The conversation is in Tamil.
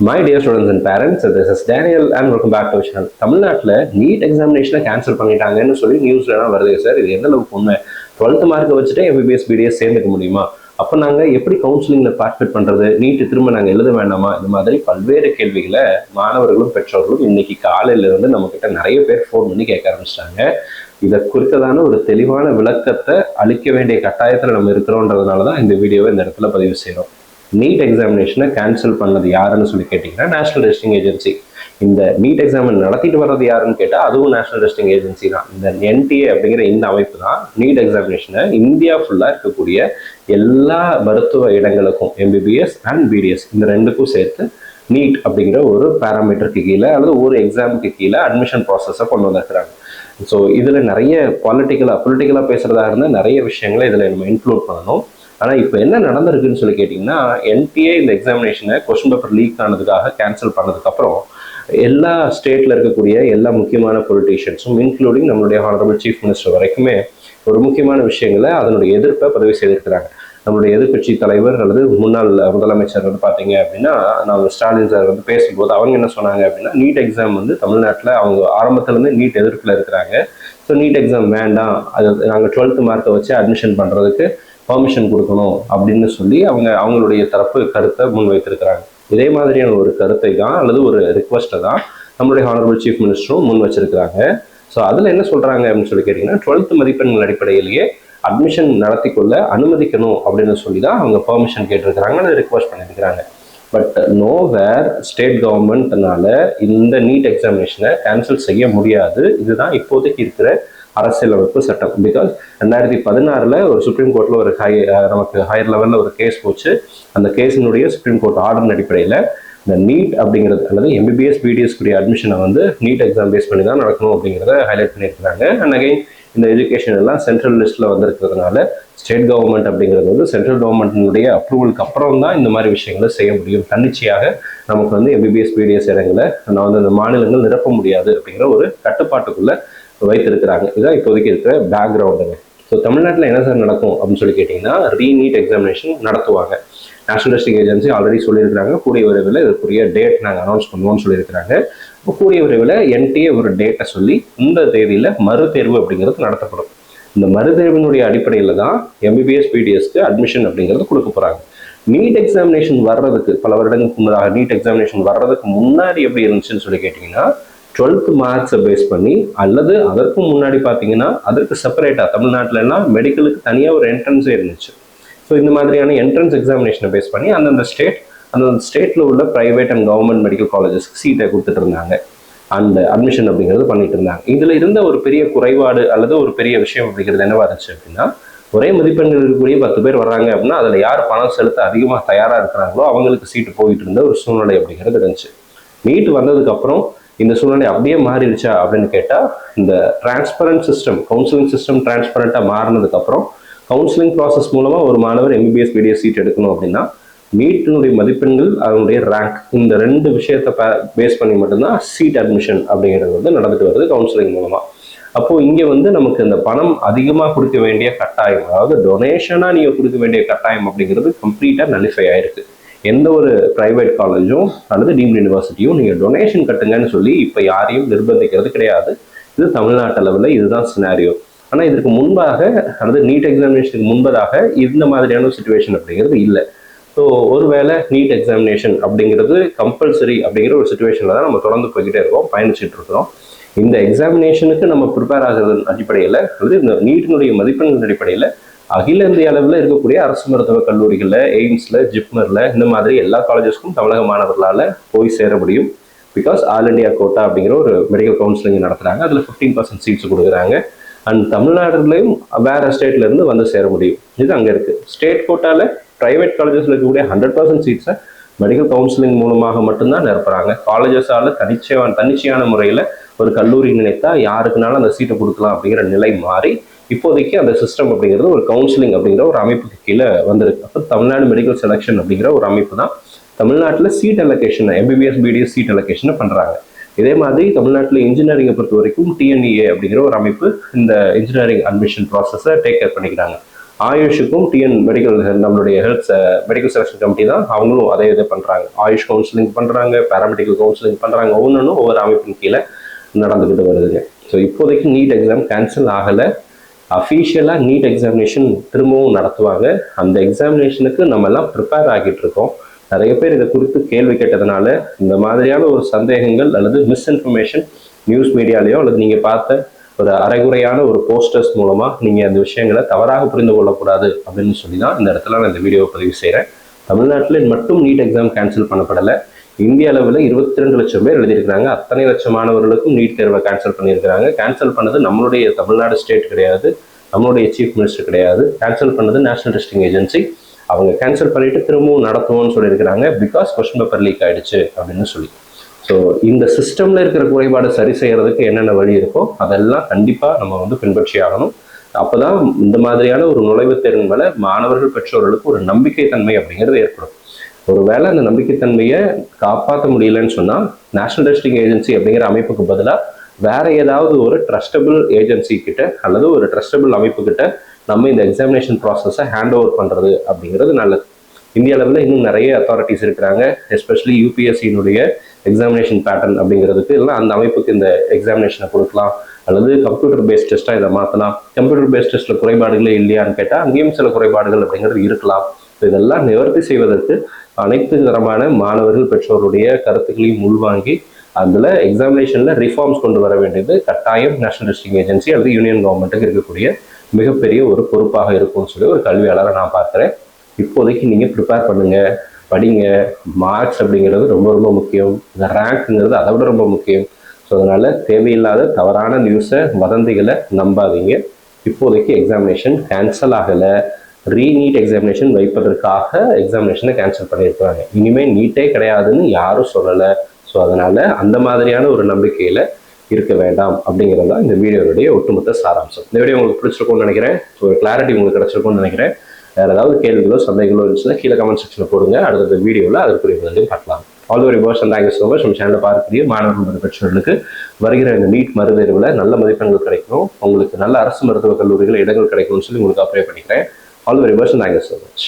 My dear students and parents, this is Daniel and welcome back to our channel. தமிழ்நாட்டில் நீட் எக்ஸாமினேஷனை கேன்சல் பண்ணிட்டாங்கன்னு சொல்லி நியூஸ்லாம் வருது சார். இது எந்த அளவுக்கு உண்மை? 12th மார்க்கை வச்சுட்டு எம்பிபிஎஸ் பிடிஎஸ் சேர்ந்துக்க முடியுமா? அப்போ நாங்கள் எப்படி கவுன்சிலிங்கில் பார்ட்டிசிபேட் பண்ணுறது? நீட்டு திரும்ப நாங்கள் எழுத வேண்டாமா? இந்த மாதிரி பல்வேறு கேள்விகளை மாணவர்களும் பெற்றோர்களும் இன்னைக்கு காலையிலிருந்து நம்மக்கிட்ட நிறைய பேர் ஃபோன் பண்ணி கேட்க ஆரம்பிச்சிட்டாங்க. இதை குறித்ததான ஒரு தெளிவான விளக்கத்தை அளிக்க வேண்டிய கட்டாயத்தில் நம்ம இருக்கிறோன்றதுனால தான் இந்த வீடியோவை இந்த இடத்துல பதிவு செய்கிறோம். நீட் எக்ஸாமினேஷனை கேன்சல் பண்ணது யாருன்னு சொல்லி கேட்டிங்கன்னா நேஷனல் டெஸ்டிங் ஏஜென்சி. இந்த நீட் எக்ஸாம் நடத்திட்டு வர்றது யாருன்னு கேட்டால் அதுவும் நேஷனல் டெஸ்டிங் ஏஜென்சி தான். இந்த என்டிஏ அப்படிங்கிற இந்த அமைப்பு தான் நீட் எக்ஸாமினேஷனை இந்தியா ஃபுல்லாக இருக்கக்கூடிய எல்லா மருத்துவ இடங்களுக்கும் எம்பிபிஎஸ் அண்ட் பிடிஎஸ் இந்த ரெண்டுக்கும் சேர்த்து நீட் அப்படிங்கிற ஒரு பேராமீட்டருக்கு கீழே அல்லது ஒரு எக்ஸாமுக்கு கீழே அட்மிஷன் ப்ராசஸை கொண்டு வந்திருக்கிறாங்க. ஸோ இதில் நிறைய பொலிட்டிக்கலாக பேசுகிறதா இருந்தால் நிறைய விஷயங்களை இதில் நம்ம இன்க்ளூட் பண்ணணும். ஆனால் இப்போ என்ன நடந்திருக்குன்னு சொல்லி கேட்டிங்கன்னா, என்டிஏ இந்த எக்ஸாமினேஷனை கொஸ்டின் பேப்பர் லீக் ஆனதுக்காக கேன்சல் பண்ணதுக்கப்புறம் எல்லா ஸ்டேட்டில் இருக்கக்கூடிய எல்லா முக்கியமான பொலிட்டீஷியன்ஸும் இன்க்ளூடிங் நம்மளுடைய ஹானரபிள் சீஃப் மினிஸ்டர் வரைக்குமே ஒரு முக்கியமான விஷயங்களை அதனுடைய எதிர்ப்பை பதிவு செய்திருக்கிறாங்க. நம்மளுடைய எதிர்கட்சி தலைவர் அல்லது முன்னாள் முதலமைச்சர் பார்த்தீங்க அப்படின்னா, நம்ம ஸ்டாலின் சார் பேசும்போது அவங்க என்ன சொன்னாங்க அப்படின்னா, நீட் எக்ஸாம் தமிழ்நாட்டில் அவங்க ஆரம்பத்துலேருந்து நீட் எதிர்ப்பில் இருக்கிறாங்க. ஸோ நீட் எக்ஸாம் வேண்டாம், அது நாங்கள் 12th மார்க்கை வச்சு அட்மிஷன் பண்ணுறதுக்கு பர்மிஷன் கொடுக்கணும் அப்படின்னு சொல்லி அவங்களுடைய தரப்பு கருத்தை முன் வைத்திருக்கிறாங்க. இதே மாதிரியான ஒரு கருத்தை தான் அல்லது ஒரு ரிக்வஸ்ட்டை தான் நம்மளுடைய ஹானரபிள் சீஃப் மினிஸ்டரும் முன் வச்சிருக்கிறாங்க. ஸோ அதில் என்ன சொல்கிறாங்க அப்படின்னு சொல்லி கேட்டிங்கன்னா, 12th மதிப்பெண்கள் அடிப்படையிலேயே அட்மிஷன் நடத்தி கொள்ள அனுமதிக்கணும் அப்படின்னு சொல்லி தான் அவங்க பெர்மிஷன் கேட்டிருக்கிறாங்க, அதை ரிக்வஸ்ட் பண்ணியிருக்கிறாங்க. பட் நோவேர் ஸ்டேட் கவர்மெண்ட்னால இந்த நீட் எக்ஸாமினேஷனை கேன்சல் செய்ய முடியாது. இதுதான் இப்போதைக்கு இருக்கிற அரசியலமைப்பு சட்டம். பிகாஸ் 2016 ஒரு சுப்ரீம் கோர்ட்டில் ஒரு நமக்கு ஹையர் லெவலில் ஒரு கேஸ் போச்சு. அந்த கேஸினுடைய சுப்ரீம் கோர்ட் ஆர்டர் அடிப்படையில் இந்த நீட் அப்படிங்கிறது அல்லது எம்பிபிஎஸ் பிடிஎஸ் கூடிய அட்மிஷனை நீட் எக்ஸாம் பேஸ் பண்ணி தான் நடக்கணும் அப்படிங்கிறத ஹைலைட் பண்ணியிருக்கிறாங்க. அண்ட் அகைன் இந்த எஜுகேஷன் எல்லாம் சென்ட்ரல் லிஸ்ட்டில் வந்திருக்கிறதுனால ஸ்டேட் கவர்மெண்ட் அப்படிங்கிறது சென்ட்ரல் கவர்மெண்ட்டினுடைய அப்ரூவலுக்கு அப்புறம் தான் இந்த மாதிரி விஷயங்களை செய்ய முடியும். தன்னிச்சையாக நமக்கு எம்பிபிஎஸ் பிடிஎஸ் இடங்களை அந்த மாநிலங்கள் நிரப்ப முடியாது அப்படிங்கிற ஒரு கட்டுப்பாட்டுக்குள்ளே வைத்திருக்கிறாங்க. இதுதான் இப்போதைக்கு இருக்கிற பேக்ரவுண்டுங்க. ஸோ தமிழ்நாட்டில் என்ன சார் நடக்கும் அப்படின்னு சொல்லி கேட்டிங்கன்னா, ரீநீட் எக்ஸாமினேஷன் நடத்துவாங்க. நேஷனல் டெஸ்டிங் ஏஜென்சி ஆல்ரெடி சொல்லியிருக்கிறாங்க, கூடிய விரைவில் இதுக்குரிய டேட் நாங்கள் அனௌன்ஸ் பண்ணுவோம்னு சொல்லியிருக்கிறாங்க. இப்போ கூடிய விரைவில் என்டிஏ ஒரு டேட்டை சொல்லி இந்த தேதியில் மறுதேர்வு அப்படிங்கிறது நடத்தப்படும். இந்த மறுதேர்வினுடைய அடிப்படையில் தான் எம்பிபிஎஸ் பிடிஎஸ்க்கு அட்மிஷன் அப்படிங்கிறது கொடுக்க போகிறாங்க. நீட் எக்ஸாமினேஷன் வர்றதுக்கு பல வருடங்களுக்கு முன்னதாக நீட் எக்ஸாமினேஷன் வர்றதுக்கு முன்னாடி எப்படி இருந்துச்சுன்னு சொல்லி கேட்டிங்கன்னா, 12th மார்க்ஸை பேஸ் பண்ணி அல்லது அதற்கும் முன்னாடி பார்த்தீங்கன்னா அதற்கு செப்பரேட்டாக தமிழ்நாட்டிலலாம் மெடிக்கலுக்கு தனியாக ஒரு என்ட்ரன்ஸே இருந்துச்சு. ஸோ இந்த மாதிரியான என்ட்ரன்ஸ் எக்ஸாமினேஷனை பேஸ் பண்ணி அந்தந்த ஸ்டேட்டில் உள்ள ப்ரைவேட் அண்ட் கவர்மெண்ட் மெடிக்கல் காலேஜஸ்க்கு சீட்டை கொடுத்துட்டு இருந்தாங்க. அந்த அட்மிஷன் அப்படிங்கிறது பண்ணிட்டு இருந்தாங்க. இதில் இருந்த ஒரு பெரிய குறைபாடு அல்லது ஒரு பெரிய விஷயம் அப்படிங்கிறது என்னவா இருந்துச்சு அப்படின்னா, ஒரே மதிப்பெண்கள் இருக்கக்கூடிய 10 பேர் வர்றாங்க அப்படின்னா அதில் யார் பணம் செலுத்த அதிகமாக தயாராக இருக்கிறாங்களோ அவங்களுக்கு சீட்டு போயிட்டு இருந்த ஒரு சூழ்நிலை அப்படிங்கிறது இருந்துச்சு. நீட் வந்ததுக்கப்புறம் இந்த சூழ்நிலை அப்படியே மாறிடுச்சா அப்படின்னு கேட்டால், இந்த டிரான்ஸ்பரண்ட் சிஸ்டம் கவுன்சிலிங் சிஸ்டம் டிரான்ஸ்பரண்ட்டாக மாறினதுக்கப்புறம் கவுன்சிலிங் ப்ராசஸ் மூலமாக ஒரு மாணவர் எம்பிபிஎஸ் பிடிஎஸ் சீட் எடுக்கணும் அப்படின்னா நீட்டினுடைய மதிப்பெண்கள் அதனுடைய ரேங்க் இந்த ரெண்டு விஷயத்தை பேஸ் பண்ணி மட்டும்தான் சீட் அட்மிஷன் அப்படிங்கிறது நடந்துட்டு வருது கவுன்சிலிங் மூலமாக. அப்போது இங்கே நமக்கு இந்த பணம் அதிகமாக கொடுக்க வேண்டிய கட்டாயம், அதாவது டொனேஷனாக நீங்கள் கொடுக்க வேண்டிய கட்டாயம் அப்படிங்கிறது கம்ப்ளீட்டாக நலிஃபை ஆயிருக்கு. எந்த ஒரு ப்ரைவேட் காலேஜும் அல்லது டீம்டு யூனிவர்சிட்டியும் நீங்கள் டொனேஷன் கட்டுங்கன்னு சொல்லி இப்போ யாரையும் நிர்பந்திக்கிறது கிடையாது. இது தமிழ்நாட்டு அளவில் இதுதான் சினாரியோ. ஆனால் இதற்கு முன்பாக அல்லது நீட் எக்ஸாமினேஷனுக்கு முன்பதாக இந்த மாதிரியான சிச்சுவேஷன் அப்படிங்கிறது இல்லை. ஸோ ஒருவேளை நீட் எக்ஸாமினேஷன் அப்படிங்கிறது கம்பல்சரி அப்படிங்கிற ஒரு சுச்சுவேஷனில் தான் நம்ம தொடர்ந்து போய்கிட்டே இருக்கோம், பயணிச்சுட்டு இருக்கிறோம். இந்த எக்ஸாமினேஷனுக்கு நம்ம ப்ரிப்பேர் ஆகிறது அடிப்படையில் அல்லது இந்த நீட்டினுடைய மதிப்பெண்கள் அடிப்படையில் அகில இந்திய அளவில் இருக்கக்கூடிய அரசு மருத்துவக் கல்லூரிகளில், எய்ம்ஸில், ஜிப்மரில் இந்த மாதிரி எல்லா காலேஜஸ்க்கும் தமிழக மாணவர்களால் போய் சேர முடியும். பிகாஸ் ஆல் இண்டியா கோட்டா அப்படிங்கிற ஒரு மெடிக்கல் கவுன்சிலிங் நடத்துகிறாங்க. அதில் 15% சீட்ஸ் கொடுக்குறாங்க. அண்ட் தமிழ்நாடுலையும் வேறு ஸ்டேட்லேருந்து சேர முடியும். இது அங்கே இருக்குது. ஸ்டேட் கோட்டாவில் ப்ரைவேட் காலேஜஸில் இருக்கக்கூடிய 100% சீட்ஸை மெடிக்கல் கவுன்சிலிங் மூலமாக மட்டும்தான் நிரப்புறாங்க. காலேஜஸால் தன்னிச்சையான முறையில் ஒரு கல்லூரி நினைத்தா யாருக்குனாலும் அந்த சீட்டை கொடுக்கலாம் அப்படிங்கிற நிலை மாறி இப்போதைக்கு அந்த சிஸ்டம் அப்படிங்கிறது ஒரு கவுன்சிலிங் அப்படிங்கிற ஒரு அமைப்புக்கு கீழே வந்திருக்கு. அப்போ தமிழ்நாடு மெடிக்கல் செலெக்ஷன் அப்படிங்கிற ஒரு அமைப்பு தான் தமிழ்நாட்டில் சீட் அலோகேஷனை எம்பிபிஎஸ் பிடிஎஸ் சீட் அலோகேஷனை பண்ணுறாங்க. இதே மாதிரி தமிழ்நாட்டில் இன்ஜினியரிங்கை பொறுத்த வரைக்கும் டிஎன்இஏ அப்படிங்கிற ஒரு அமைப்பு இந்த இன்ஜினியரிங் அட்மிஷன் ப்ராசஸை டேக் கேர் பண்ணிக்கிறாங்க. ஆயுஷுக்கும் டிஎன் மெடிக்கல் நம்மளுடைய ஹெல்த் மெடிக்கல் செலெக்ஷன் கமிட்டி தான் அவங்களும் அதே இதை பண்ணுறாங்க. ஆயுஷ் கவுன்சிலிங் பண்ணுறாங்க, பேராமெடிக்கல் கவுன்சிலிங் பண்ணுறாங்க, ஒவ்வொன்றும் ஒவ்வொரு அமைப்பின் கீழே நடந்துக்கிட்டு வருதுங்க. ஸோ இப்போதைக்கு நீட் எக்ஸாம் கேன்சல் ஆகலை. அஃபீஷியலாக நீட் எக்ஸாமினேஷன் திரும்பவும் நடத்துவாங்க. அந்த எக்ஸாமினேஷனுக்கு நம்ம எல்லாம் ப்ரிப்பேர் ஆகிட்டு இருக்கோம். நிறைய பேர் இதை குறித்து கேள்வி கேட்டதுனால இந்த மாதிரியான ஒரு சந்தேகங்கள் அல்லது மிஸ்இன்ஃபர்மேஷன் நியூஸ் மீடியாலேயோ அல்லது நீங்கள் பார்த்த ஒரு அரைகுறையான ஒரு போஸ்டர்ஸ் மூலமாக நீங்கள் அந்த விஷயங்களை தவறாக புரிந்து கொள்ளக்கூடாது அப்படின்னு சொல்லி தான் இந்த இடத்துல நான் இந்த வீடியோவை பதிவு செய்கிறேன். தமிழ்நாட்டில் மட்டும் நீட் எக்ஸாம் கேன்சல் பண்ணப்படலை. இந்திய அளவில் 22 லட்சம் பேர் எழுதியிருக்கிறாங்க. அத்தனை லட்சம் மாணவர்களுக்கும் நீட் தேர்வை கேன்சல் பண்ணியிருக்கிறாங்க. கேன்சல் பண்ணது நம்மளுடைய தமிழ்நாடு ஸ்டேட் கிடையாது, நம்மளுடைய சீஃப் மினிஸ்டர் கிடையாது. கேன்சல் பண்ணது நேஷனல் டெஸ்டிங் ஏஜென்சி. அவங்க கேன்சல் பண்ணிட்டு திரும்பவும் நடத்துவோம்னு சொல்லியிருக்கிறாங்க. பிகாஸ் கொஸ்டின் பேப்பர் லீக் ஆயிடுச்சு அப்படின்னு சொல்லி. ஸோ இந்த சிஸ்டம்ல இருக்கிற குறைபாடு சரி செய்யறதுக்கு என்னென்ன வழி இருக்கோ அதெல்லாம் கண்டிப்பா நம்ம பின்பற்றி ஆகணும். அப்போதான் இந்த மாதிரியான ஒரு நுழைவுத் தேர்வு மேல மாணவர்கள் பெற்றோர்களுக்கு ஒரு நம்பிக்கை தன்மை அப்படிங்கிறது ஏற்படும். ஒருவேளை அந்த நம்பிக்கைத்தன்மையை காப்பாற்ற முடியலன்னு சொன்னா நேஷனல் டெஸ்டிங் ஏஜென்சி அப்படிங்கிற அமைப்புக்கு பதிலாக வேற ஏதாவது ஒரு ட்ரஸ்டபிள் ஏஜென்சி கிட்ட அல்லது ஒரு ட்ரஸ்டபிள் அமைப்பு கிட்ட நம்ம இந்த எக்ஸாமினேஷன் ப்ராசஸை ஹேண்ட் ஓவர் பண்ணுறது அப்படிங்கிறது நல்லது. இந்திய அளவில் இன்னும் நிறைய அத்தாரிட்டிஸ் இருக்கிறாங்க. எஸ்பெஷலி யூபிஎஸ்சியினுடைய எக்ஸாமினேஷன் பேட்டர்ன் அப்படிங்கிறதுக்கு இல்லை அந்த அமைப்புக்கு இந்த எக்ஸாமினேஷனை கொடுக்கலாம் அல்லது கம்ப்யூட்டர் பேஸ்ட் டெஸ்ட்டாக இதை மாற்றலாம். கம்ப்யூட்டர் பேஸ்ட் டெஸ்ட்டில் குறைபாடுகளே இல்லையான்னு கேட்டால் அங்கேயும் சில குறைபாடுகள் அப்படிங்கிறது இருக்கலாம். இதெல்லாம் நிவர்த்தி செய்வதற்கு அனைத்து தரமான மாணவர்கள் பெற்றோருடைய கருத்துக்களையும் உள்வாங்கி அதில் எக்ஸாமினேஷனில் ரிஃபார்ம்ஸ் கொண்டு வர வேண்டியது கட்டாயம் நேஷனல் டெஸ்டிங் ஏஜென்சி அல்லது யூனியன் கவர்மெண்ட்டுக்கு இருக்கக்கூடிய மிகப்பெரிய ஒரு பொறுப்பாக இருக்கும்னு சொல்லி ஒரு கல்வியாளரை நான் பார்க்குறேன். இப்போதைக்கு நீங்கள் ப்ரிப்பேர் பண்ணுங்க, படிங்க. மார்க்ஸ் அப்படிங்கிறது ரொம்ப ரொம்ப முக்கியம். இந்த ரேங்க்ங்கிறது அதை விட ரொம்ப முக்கியம். ஸோ அதனால் தேவையில்லாத தவறான நியூஸை வதந்திகளை நம்பாதீங்க. இப்போதைக்கு எக்ஸாமினேஷன் கேன்சல் ஆகலை. ரீநீட் எக்ஸாமினேஷன் வைப்பதற்காக எக்ஸாமினேஷனை கேன்சல் பண்ணியிருக்காங்க. இனிமேல் நீட்டே கிடையாதுன்னு யாரும் சொல்லலை. ஸோ அதனால் அந்த மாதிரியான ஒரு நம்பிக்கையில் இருக்க வேண்டாம் அப்படிங்கிறது தான் இந்த வீடியோடைய ஒட்டுமொத்த சாராம்சம். இந்த வீடியோ உங்களுக்கு பிடிச்சிருக்கும்னு நினைக்கிறேன். ஸோ ஒரு கிளாரிட்டி உங்களுக்கு கிடைச்சிருக்கும்னு நினைக்கிறேன். வேறு ஏதாவது கேள்விகளோ சந்தேகங்களோ இருந்துச்சுன்னா கீழே கமெண்ட் செக்ஷனில் போடுங்க. அடுத்த வீடியோவில் அதற்குரிய பதிலையும் பார்க்கலாம். All very purse and thank you so much. நம்ம சேனலை பார்க்கக்கூடிய மாணவர்கள் பெற்றோர்களுக்கு வருகிற இந்த நீட் மறுதேர்வில் நல்ல மதிப்பெண்கள் கிடைக்கணும், உங்களுக்கு நல்ல அரசு மருத்துவக் கல்லூரிகள் இடங்கள் கிடைக்கணும்னு சொல்லி உங்களுக்கு அப்ளை பண்ணிக்கிறேன். All very purse and thank you so much.